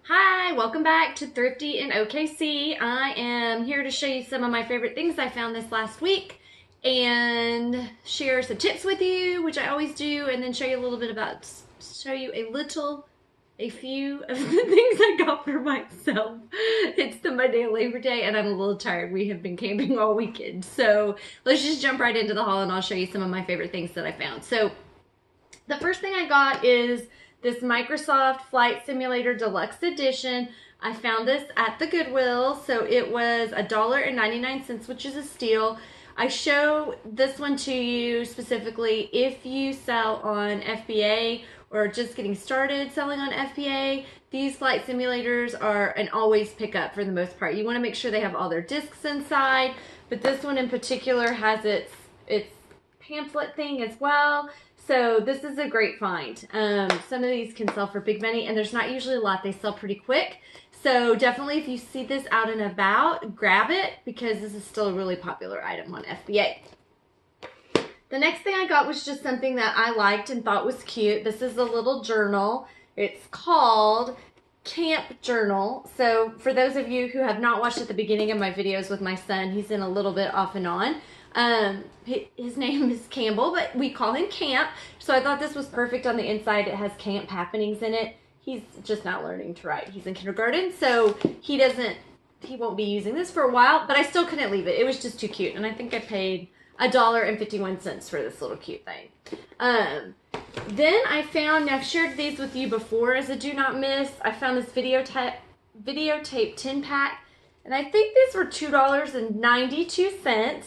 Hi, welcome back to Thrifty in OKC. I am here to show you some of my favorite things I found this last week and share some tips with you, which I always do, and then show you a little bit about, a few of the things I got for myself. It's the Monday of Labor Day and I'm a little tired. We have been camping all weekend. So let's just jump right into the haul and I'll show you some of my favorite things that I found. So the first thing I got is this Microsoft Flight Simulator Deluxe Edition. I found this at the Goodwill, so it was $1.99, which is a steal. I show this one to you specifically if you sell on FBA or just getting started selling on FBA. These flight simulators are an always pick up for the most part. You want to make sure they have all their discs inside, but this one in particular has its pamphlet thing as well. So this is a great find. Some of these can sell for big money, and there's not usually a lot. They sell pretty quick. So definitely if you see this out and about, grab it because this is still a really popular item on FBA. The next thing I got was just something that I liked and thought was cute. This is a little journal. It's called Camp Journal. So for those of you who have not watched at the beginning of my videos with my son, he's in a little bit off and on. His name is Campbell, but we call him Camp. So I thought this was perfect. On the inside, it has camp happenings in it. He's just not learning to write. He's in kindergarten, so he won't be using this for a while, but I still couldn't leave it. It was just too cute, and I think I paid $1.51 for this little cute thing. Then I found, I've shared these with you before as a do not miss. I found this videotape 10-pack, and I think these were $2.92.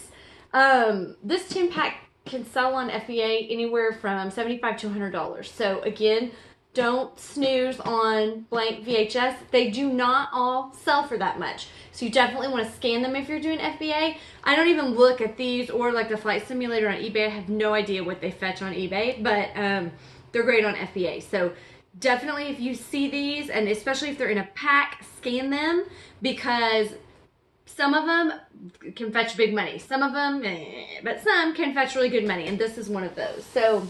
This 10-pack can sell on FBA anywhere from $75 to $100. So again, don't snooze on blank VHS. They do not all sell for that much. So you definitely want to scan them if you're doing FBA. I don't even look at these or like the flight simulator on eBay. I have no idea what they fetch on eBay, but they're great on FBA. So definitely if you see these, and especially if they're in a pack, scan them because some of them can fetch big money. Some of them, but some can fetch really good money, and this is one of those. So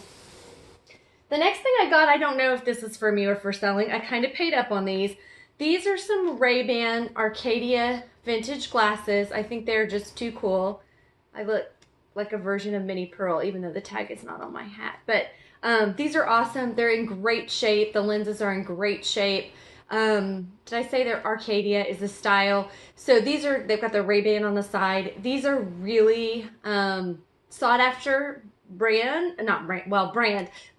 the next thing I got, I don't know if this is for me or for selling. I kind of paid up on these. These are some Ray-Ban Arcadia vintage glasses. I think they're just too cool. I look like a version of Minnie Pearl, even though the tag is not on my hat. But these are awesome. They're in great shape. The lenses are in great shape. Did I say they're Arcadia is the style? So they've got the Ray-Ban on the side. These are really sought after brand,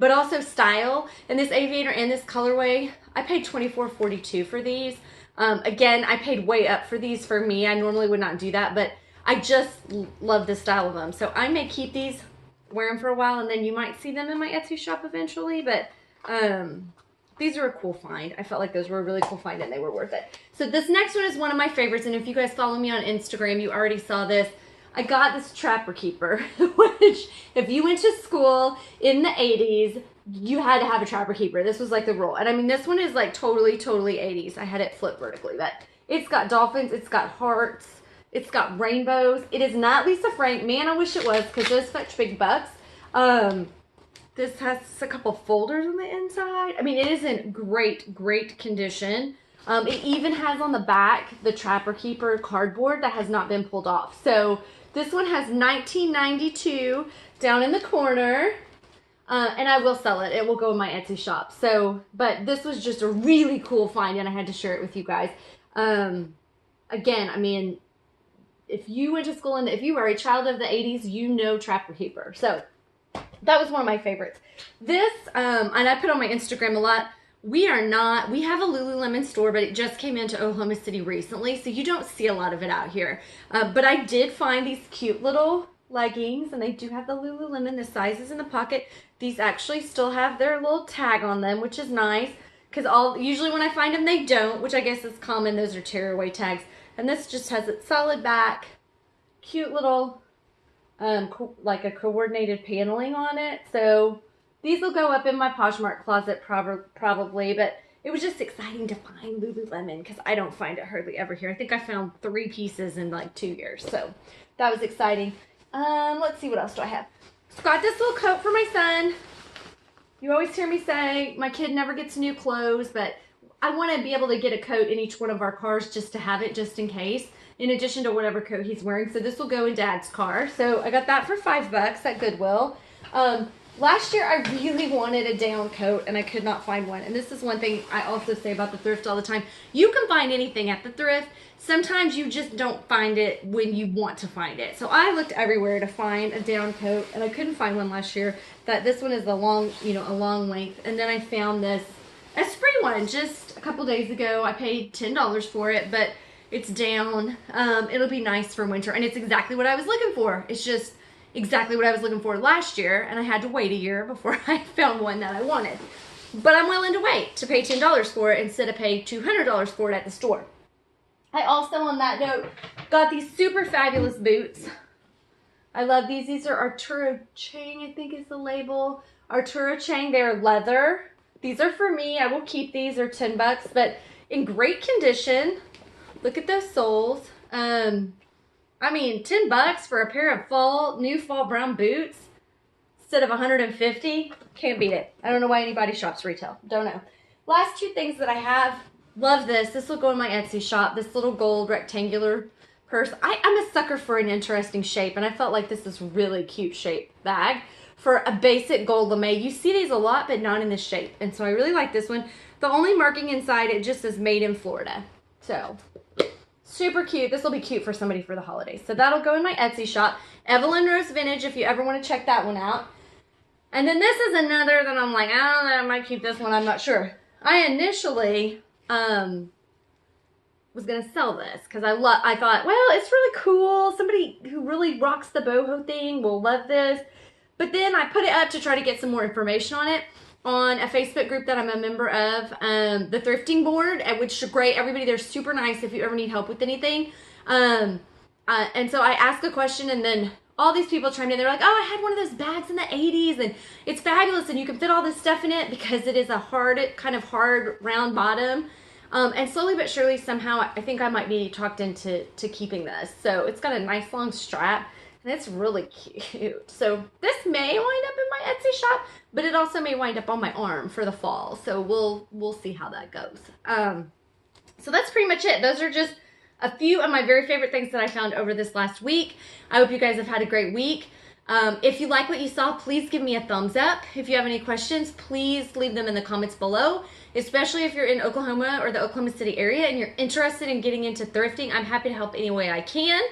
but also style. And this aviator and this colorway, I paid $24.42 for these. Again, I paid way up for these for me. I normally would not do that, but I just love the style of them. So I may keep these, wear them for a while, and then you might see them in my Etsy shop eventually, but these are a cool find. I felt like those were a really cool find and they were worth it. So this next one is one of my favorites, and if you guys follow me on Instagram, you already saw this. I got this Trapper Keeper, which if you went to school in the 80s, you had to have a Trapper Keeper. This was like the rule. And I mean, this one is like totally 80s. I had it flipped vertically, but it's got dolphins, it's got hearts, it's got rainbows. It is not Lisa Frank. Man, I wish it was because those fetch big bucks. This has a couple folders on the inside. I mean, it is in great condition. It even has on the back the Trapper Keeper cardboard that has not been pulled off. So this one has 1992 down in the corner. And I will sell it. It will go in my Etsy shop. So, but this was just a really cool find and I had to share it with you guys. Again, I mean, if you went to school and if you were a child of the 80s, you know Trapper Keeper. So that was one of my favorites. This, and I put on my Instagram a lot. We have a Lululemon store, but it just came into Oklahoma City recently, so you don't see a lot of it out here. But I did find these cute little leggings, and they do have the Lululemon, the sizes in the pocket. These actually still have their little tag on them, which is nice, because usually when I find them, they don't, which I guess is common. Those are tearaway tags. And this just has its solid back, cute little, like a coordinated paneling on it. So these will go up in my Poshmark closet probably, but it was just exciting to find Lululemon because I don't find it hardly ever here. I think I found 3 pieces in like 2 years, so that was exciting. Let's see, what else do I have? Got this little coat for my son. You always hear me say my kid never gets new clothes, but I want to be able to get a coat in each one of our cars just to have it just in case, in addition to whatever coat he's wearing. So this will go in Dad's car. So I got that for $5 at Goodwill. Last year I really wanted a down coat and I could not find one. And this is one thing I also say about the thrift all the time. You can find anything at the thrift. Sometimes you just don't find it when you want to find it. So I looked everywhere to find a down coat and I couldn't find one last year. This one is a long length. And then I found this Esprit one just a couple days ago. I paid $10 for it, but it's down. It'll be nice for winter and it's exactly what I was looking for. It's just exactly what I was looking for last year, and I had to wait a year before I found one that I wanted. But I'm willing to wait to pay $10 for it instead of pay $200 for it at the store. I also, on that note, got these super fabulous boots. I love these. These are Arturo Chang, I think is the label. Arturo Chang, they're leather. These are for me. I will keep these. They're $10, but in great condition. Look at those soles. I mean, $10 for a pair of new fall brown boots instead of $150. Can't beat it. I don't know why anybody shops retail. Don't know. Last two things that I have. Love this. This will go in my Etsy shop. This little gold rectangular purse. I'm a sucker for an interesting shape, and I felt like this is really cute shape bag for a basic gold lame. You see these a lot, but not in this shape, and so I really like this one. The only marking inside, it just says made in Florida. So super cute. This will be cute for somebody for the holidays. So that'll go in my Etsy shop. Evelyn Rose Vintage, if you ever want to check that one out. And then this is another that I'm like, I don't know, I might keep this one. I'm not sure. I initially was going to sell this because I thought, well, it's really cool. Somebody who really rocks the boho thing will love this. But then I put it up to try to get some more information on it on a Facebook group that I'm a member of, the thrifting board, which is great. Everybody there's super nice if you ever need help with anything. And so I asked a question, and then all these people chimed in. They're like, oh, I had one of those bags in the 80s, and it's fabulous, and you can fit all this stuff in it because it is a kind of hard, round bottom. And slowly but surely, somehow, I think I might be talked into keeping this. So it's got a nice long strap. And it's really cute. So this may wind up in my Etsy shop, but it also may wind up on my arm for the fall. So we'll see how that goes. So that's pretty much it. Those are just a few of my very favorite things that I found over this last week. I hope you guys have had a great week. If you like what you saw, please give me a thumbs up. If you have any questions, please leave them in the comments below, especially if you're in Oklahoma or the Oklahoma City area and you're interested in getting into thrifting. I'm happy to help any way I can.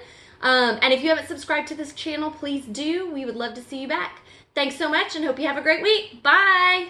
And if you haven't subscribed to this channel, please do. We would love to see you back. Thanks so much and hope you have a great week. Bye!